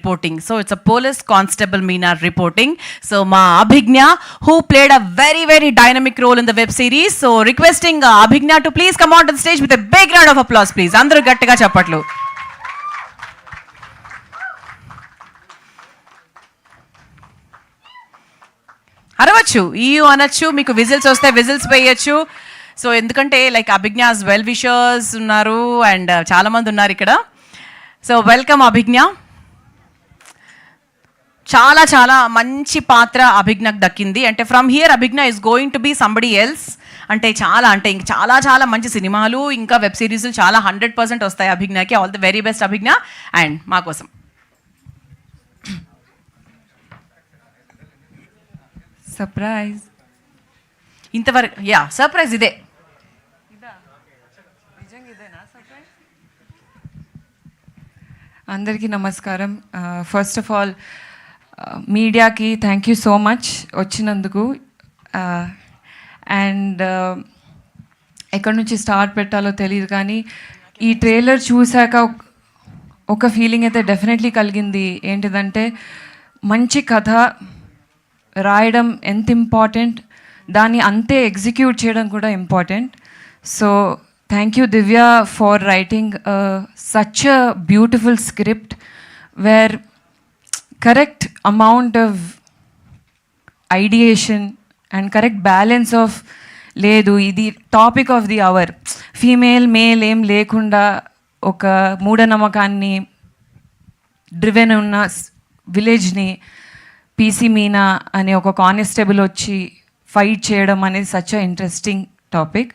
reporting. So it's a police constable Meena reporting. So Ma Abhignya, who played a very, very dynamic role in the web series. So requesting Abhignya to please come on to the stage with a big round of applause, please. Andaru gattiga chappatlu. అరవచ్చు ఈయు అనొచ్చు, మీకు whistles వస్తే whistles వేయచ్చు. So ఎందుకంటే like Abhigna's well wishers ఉన్నారు and చాలామంది ఉన్నారు ఇక్కడ. So welcome Abhigna. చాలా చాలా మంచి పాత్ర అభిజ్ఞకు దక్కింది. అంటే from here Abhigna is going to be somebody else. అంటే ఇంక చాలా చాలా మంచి సినిమాలు ఇంకా వెబ్ సిరీస్లు చాలా 100% వస్తాయి అభిజ్ఞకి. All the very best Abhigna. And మా కోసం సర్ప్రైజ్. ఇంతవరకు సర్ప్రైజ్ ఇదే. అందరికీ నమస్కారం. ఫస్ట్ ఆఫ్ ఆల్ మీడియాకి థ్యాంక్ యూ సో మచ్ వచ్చినందుకు. అండ్ ఎక్కడి నుంచి స్టార్ట్ పెట్టాలో తెలియదు, కానీ ఈ ట్రైలర్ చూశాక ఒక ఫీలింగ్ అయితే డెఫినెట్లీ కలిగింది. ఏంటిదంటే మంచి కథ రాయడం ఎంత ఇంపార్టెంట్, దాన్ని అంతే ఎగ్జిక్యూట్ చేయడం కూడా important. So thank you Divya for writing such a beautiful script where correct amount of ideation and correct balance of లేదు ఇది topic of the hour, female male ఏం లేకుండా ఒక మూఢనమ్మకాన్ని డ్రివెన్ ఉన్న విలేజ్ని పీసీ మీనా అనే ఒక కానిస్టేబుల్ వచ్చి ఫైట్ చేయడం అనేది such a interesting topic.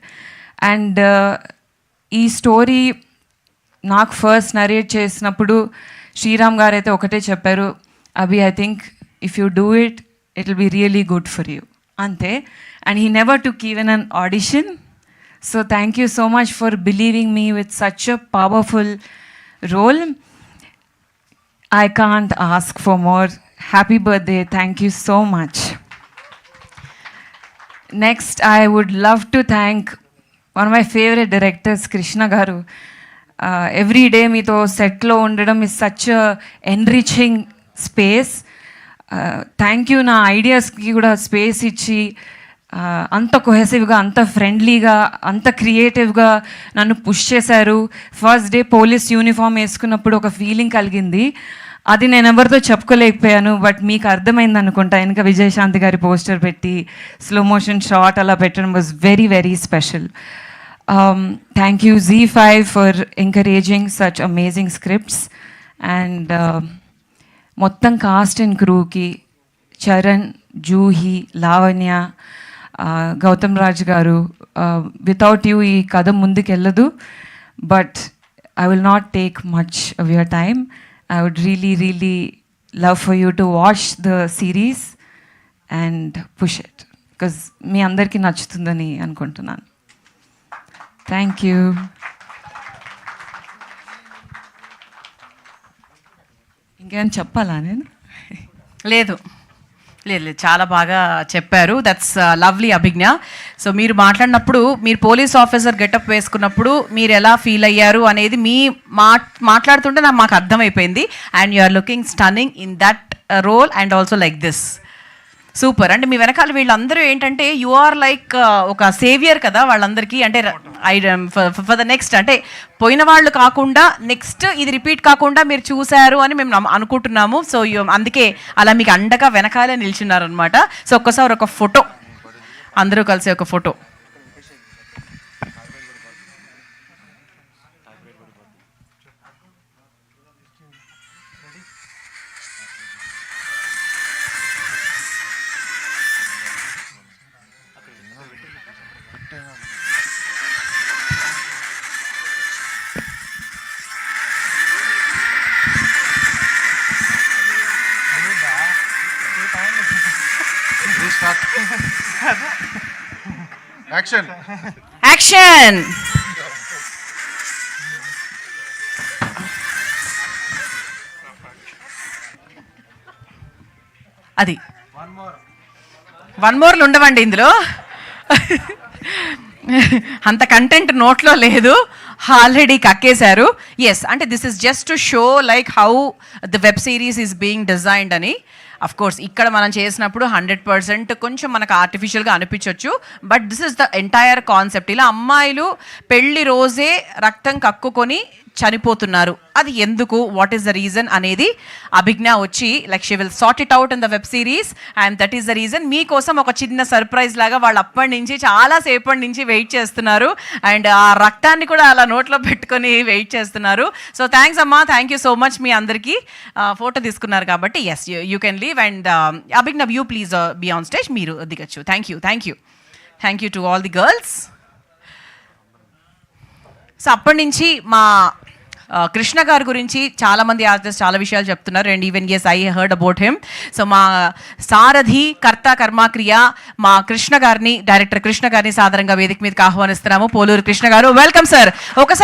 And ఈ స్టోరీ నాకు ఫస్ట్ నరేట్ చేసినప్పుడు శ్రీరామ్ గారు అయితే ఒకటే చెప్పారు, Abhi I think if you do it it will be really good for you, అంతే. And he never took even an audition. So thank you so much for believing me with such a powerful role. I can't ask for more. Happy birthday. Thank you so much. Next, I would love to thank one of my favorite directors, Krishna Garu. Every day meeto set lo undadam is such a enriching space. Thank you na ideas ki kuda space ichi అంత కొహెసివ్గా, అంత ఫ్రెండ్లీగా, అంత క్రియేటివ్గా నన్ను push చేశారు. First day police uniform వేసుకున్నప్పుడు ఒక feeling కలిగింది, అది నేను ఎవరితో చెప్పుకోలేకపోయాను. బట్ మీకు అర్థమైంది అనుకుంటా, వెనక విజయశాంతి గారి పోస్టర్ పెట్టి స్లో మోషన్ షాట్ అలా పెట్టడం was very very special. Thank you ZEE5 for encouraging such amazing scripts. And మొత్తం కాస్ట్ అండ్ క్రూకి చరణ్, జూహి, లావణ్య, గౌతమ్ రాజ్ గారు, వితౌట్ యూ ఈ కథ ముందుకెళ్ళదు. But I will not take much of your time. I would really love for you to watch the series and push it, because మీ అందరికీ నచ్చుతుందని అనుకుంటున్నాను. Thank you. ఇంకేం చెప్పాలా నేను? లేదు, చాలా బాగా చెప్పారు. That's lovely అభిజ్ఞ. సో మీరు మాట్లాడినప్పుడు, మీరు పోలీస్ ఆఫీసర్ గెటప్ వేసుకున్నప్పుడు మీరు ఎలా ఫీల్ అయ్యారు అనేది మీ మాట్లాడుతుంటే మాకు అర్థమైపోయింది. And you are looking stunning in that role and also like this. Super. అంటే మీ వెనకాల వీళ్ళందరూ ఏంటంటే యు ఆర్ లైక్ ఒక సేవియర్ కదా వాళ్ళందరికీ. అంటే ఫర్ ద నెక్స్ట్, అంటే పోయిన వాళ్ళు కాకుండా నెక్స్ట్ ఇది రిపీట్ కాకుండా మీరు చూశారు అని మేము అనుకుంటున్నాము. సో అందుకే అలా మీకు అండగా వెనకాలే నిల్చున్నారు అనమాట. సో ఒక్కసారి ఒక ఫోటో, అందరూ కలిసి ఒక ఫోటో. యాక్షన్. అది 1 more ఉండవండి ఇందులో. అంత కంటెంట్ నోట్లో లేదు. ఆల్రెడీ కక్కేశారు. ఎస్, అంటే this is just to show like how the web series is being designed అని. అఫ్ కోర్స్ ఇక్కడ మనం చేసినప్పుడు 100% కొంచెం మనకు ఆర్టిఫిషియల్గా అనిపించవచ్చు, but this is the entire concept. ఇలా అమ్మాయిలు పెళ్లి రోజే రక్తం కక్కుకొని చనిపోతున్నారు, అది ఎందుకు, వాట్ ఈస్ ద రీజన్ అనేది అభిజ్ఞ వచ్చి like she will sort it out in the web series, and that is the reason. మీకోసం ఒక చిన్న సర్ప్రైజ్ లాగా వాళ్ళు అప్పటి నుంచి చాలా సేపటి నుంచి వెయిట్ చేస్తున్నారు, అండ్ ఆ రక్తాన్ని కూడా అలా నోట్లో పెట్టుకొని వెయిట్ చేస్తున్నారు. సో థ్యాంక్స్ అమ్మా, థ్యాంక్ యూ సో మచ్. మీ అందరికీ ఫోటో తీసుకున్నారు కాబట్టి yes you can leave, and Abhigna you please be on stage, మీరు దిగచ్చు. Thank you, thank you, thank you to all the girls. So అప్పటి నుంచి మా కృష్ణ గారి గురించి చాలామంది ఆర్టిస్ట్ చాలా విషయాలు చెప్తున్నారు, and even as I heard about him. So మా సారథి కర్త కర్మక్రియ మా కృష్ణ గారిని, డైరెక్టర్ కృష్ణ గారిని సాదరంగా వేదిక మీదకి ఆహ్వానిస్తున్నాము. పోలూరు కృష్ణ గారు, వెల్కమ్ సార్. ఒకసారి